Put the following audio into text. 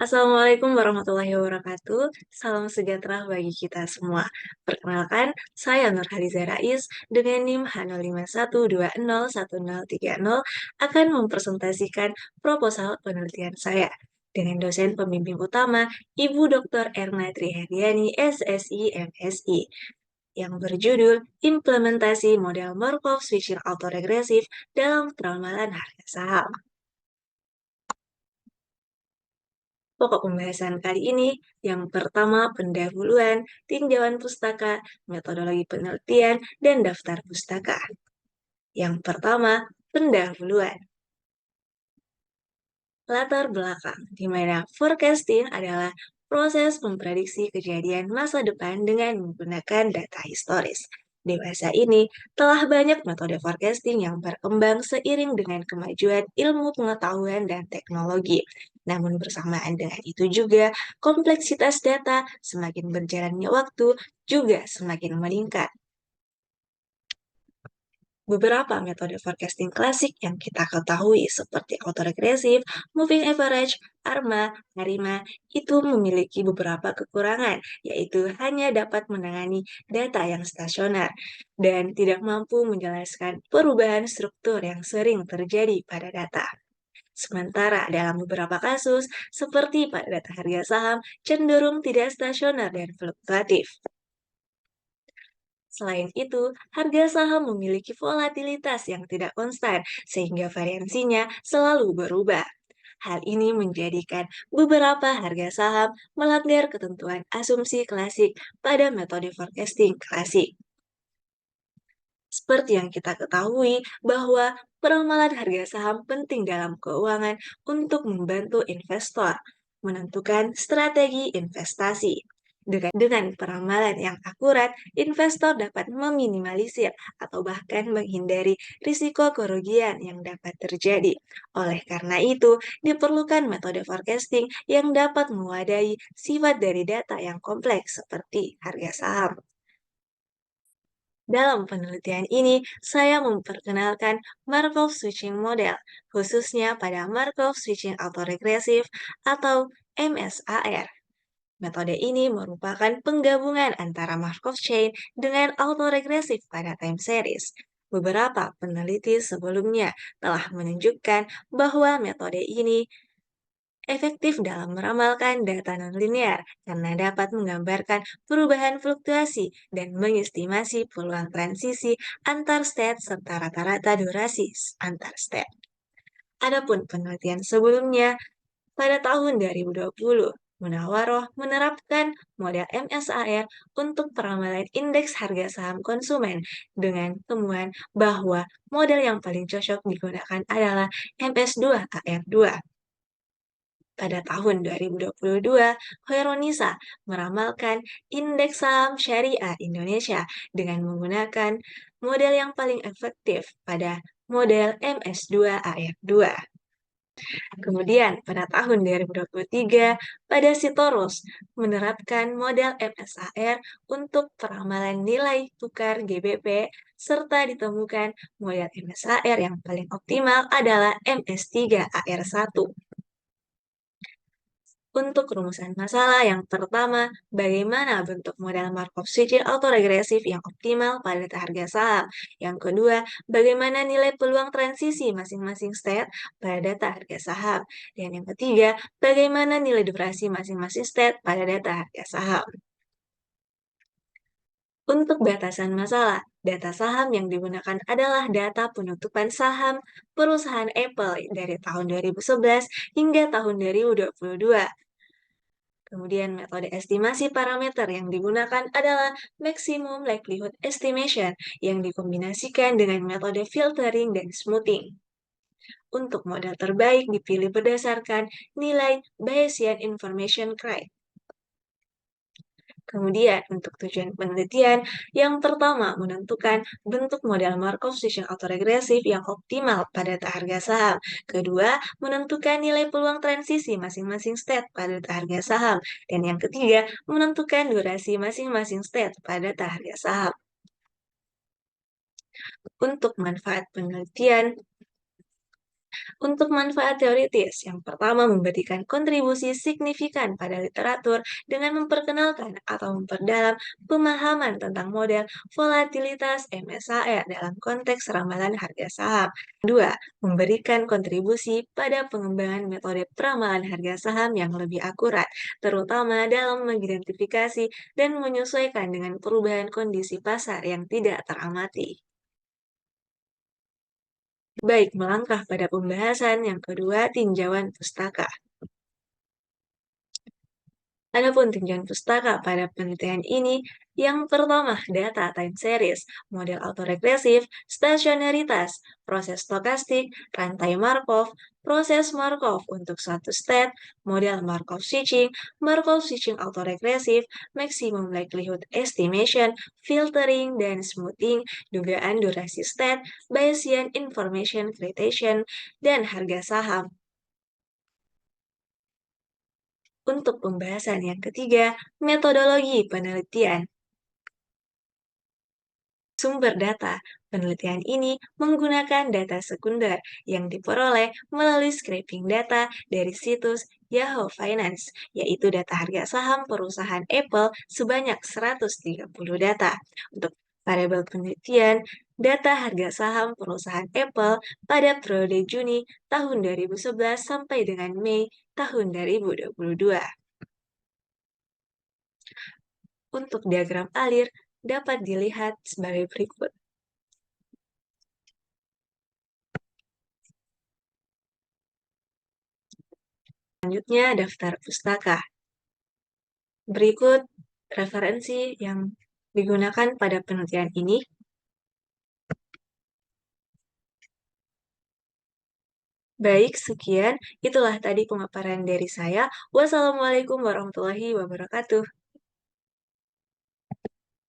Assalamualaikum warahmatullahi wabarakatuh. Salam sejahtera bagi kita semua. Perkenalkan, saya Nurhaliza Rais dengan NIM H0512101030 akan mempresentasikan proposal penelitian saya dengan dosen pembimbing utama Ibu Dr. Erna Trihediani, SSI, MSI, yang berjudul Implementasi Model Markov Switching Autoregressive dalam Peramalan Harga Saham. Pokok pembahasan kali ini, yang pertama pendahuluan, tinjauan pustaka, metodologi penelitian, dan daftar pustaka. Yang pertama, pendahuluan. Latar belakang, di mana forecasting adalah proses memprediksi kejadian masa depan dengan menggunakan data historis. Di masa ini, telah banyak metode forecasting yang berkembang seiring dengan kemajuan ilmu pengetahuan dan teknologi. Namun bersamaan dengan itu juga, kompleksitas data semakin berjalannya waktu juga semakin meningkat. Beberapa metode forecasting klasik yang kita ketahui seperti autoregressive, moving average, ARMA, ARIMA itu memiliki beberapa kekurangan, yaitu hanya dapat menangani data yang stasioner dan tidak mampu menjelaskan perubahan struktur yang sering terjadi pada data. Sementara dalam beberapa kasus, seperti pada data harga saham, cenderung tidak stasioner dan fluktuatif. Selain itu, harga saham memiliki volatilitas yang tidak konstan, sehingga variansinya selalu berubah. Hal ini menjadikan beberapa harga saham melanggar ketentuan asumsi klasik pada metode forecasting klasik. Seperti yang kita ketahui bahwa peramalan harga saham penting dalam keuangan untuk membantu investor menentukan strategi investasi. Dengan peramalan yang akurat, investor dapat meminimalisir atau bahkan menghindari risiko kerugian yang dapat terjadi. Oleh karena itu, diperlukan metode forecasting yang dapat mewadahi sifat dari data yang kompleks seperti harga saham. Dalam penelitian ini, saya memperkenalkan Markov Switching Model, khususnya pada Markov Switching Autoregressive atau MSAR. Metode ini merupakan penggabungan antara Markov chain dengan autoregresif pada time series. Beberapa peneliti sebelumnya telah menunjukkan bahwa metode ini efektif dalam meramalkan data nonlinear karena dapat menggambarkan perubahan fluktuasi dan mengestimasi peluang transisi antar state serta rata-rata durasi antar state. Adapun penelitian sebelumnya pada tahun 2020, Munawaroh menerapkan model MSAR untuk peramalan indeks harga saham konsumen dengan temuan bahwa model yang paling cocok digunakan adalah MS2AR2. Pada tahun 2022, Hoeronisa meramalkan indeks saham syariah Indonesia dengan menggunakan model yang paling efektif pada model MS2AR2. Kemudian pada tahun 2023, pada Sitorus menerapkan model MSAR untuk peramalan nilai tukar GBP serta ditemukan model MSAR yang paling optimal adalah MS3AR1. Untuk rumusan masalah yang pertama, bagaimana bentuk model Markov switching autoregresif yang optimal pada data harga saham. Yang kedua, bagaimana nilai peluang transisi masing-masing state pada data harga saham. Dan yang ketiga, bagaimana nilai durasi masing-masing state pada data harga saham. Untuk batasan masalah, data saham yang digunakan adalah data penutupan saham perusahaan Apple dari tahun 2011 hingga tahun 2022. Kemudian metode estimasi parameter yang digunakan adalah maximum likelihood estimation yang dikombinasikan dengan metode filtering dan smoothing. Untuk model terbaik dipilih berdasarkan nilai Bayesian Information Criteria. Kemudian, untuk tujuan penelitian, yang pertama menentukan bentuk model Markov switching autoregresif yang optimal pada data harga saham. Kedua, menentukan nilai peluang transisi masing-masing state pada data harga saham. Dan yang ketiga, menentukan durasi masing-masing state pada data harga saham. Untuk manfaat penelitian, Untuk manfaat teoritis, yang pertama memberikan kontribusi signifikan pada literatur dengan memperkenalkan atau memperdalam pemahaman tentang model volatilitas MSAR dalam konteks ramalan harga saham. Dua, memberikan kontribusi pada pengembangan metode peramalan harga saham yang lebih akurat, terutama dalam mengidentifikasi dan menyesuaikan dengan perubahan kondisi pasar yang tidak teramati. Baik, melangkah pada pembahasan yang kedua, tinjauan pustaka. Adapun tinjauan pustaka pada penelitian ini, yang pertama data time series, model autoregresif, stasionaritas, proses stokastik, rantai Markov, proses Markov untuk suatu state, model Markov switching autoregresif, maximum likelihood estimation, filtering dan smoothing, dugaan durasi state, Bayesian information creation, dan harga saham. Untuk pembahasan yang ketiga, metodologi penelitian. Sumber data. Penelitian ini menggunakan data sekunder yang diperoleh melalui scraping data dari situs Yahoo Finance, yaitu data harga saham perusahaan Apple sebanyak 130 data. Untuk variabel penelitian, data harga saham perusahaan Apple pada periode Juni tahun 2011 sampai dengan Mei tahun 2022. Untuk diagram alir dapat dilihat sebagai berikut. Selanjutnya, daftar pustaka. Berikut referensi yang digunakan pada penelitian ini. Baik, sekian. Itulah tadi pemaparan dari saya. Wassalamualaikum warahmatullahi wabarakatuh.